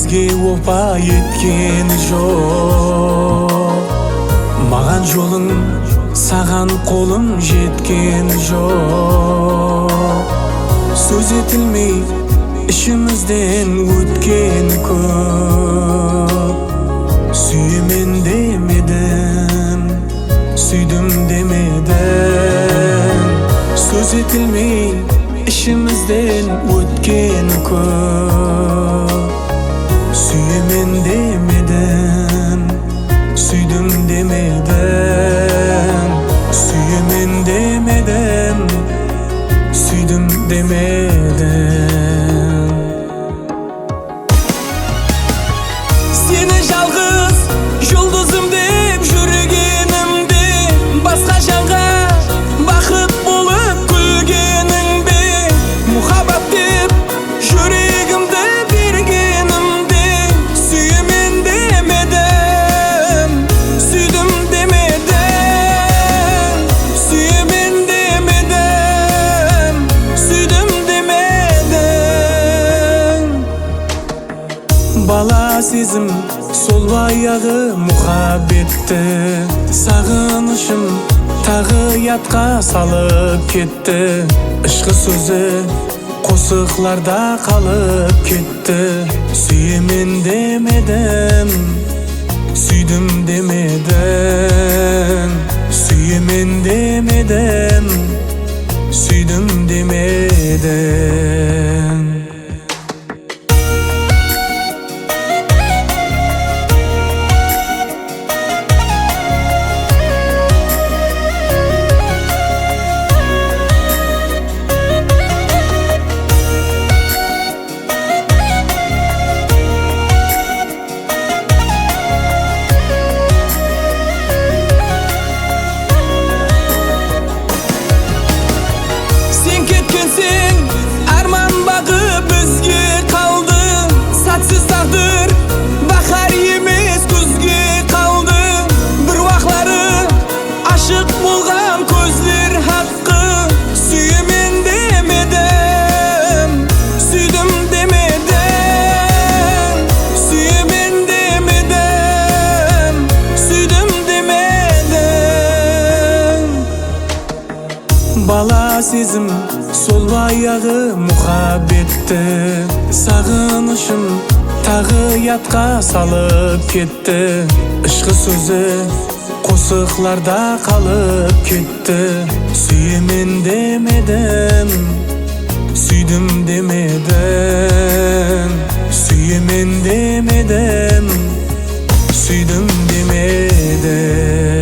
bizge opa yetkeni жоқ. Маған жолың, саған қолым жеткені жоқ. Сөз етілмей ішімізден өткені көп. Сүйемен демедім, сүйдім демедім. Сөз етілмей ішімізден өткені көп. Сүйемен демедім, сүйдім демедім. Сүйемен демедім, сүйдім демедім. Сені жалғыз жұлдызым деп жүргенімде, басқа жанға бақыт болып күлгеніңде, мұхаббат деп жүрегімді бергенімде, сүйемен демедім, сүйдім демедім. Сүйемен демедім, сүйдім демедім. Бала сезім сол баяғы мұхаббетті, сағынышым тағы ятқа салып кетті. Ішқы сөзі қосықларда қалып кетті. Сүйемен демедім, сүйдім демедім. Сүйемен демедім, сүйдім демедім. Кеткенсең, арман бағы бізге қалды. Сәтсіз тағдыр, бақар емес күзге қалды. Бір уақлары ашық болған көздер хаққы. Сүйемен демедім, сүйдім демедім. Сүйемен демедім, сүйдім демедім. Бала сезім сол баяғы мұхаббетті, сағынышым тағы ятқа салып кетті. Ішқы сөзі қосықларда қалып кетті. Сүйемен демедім, сүйдім демедім. Сүйемен демедім, сүйдім демедім.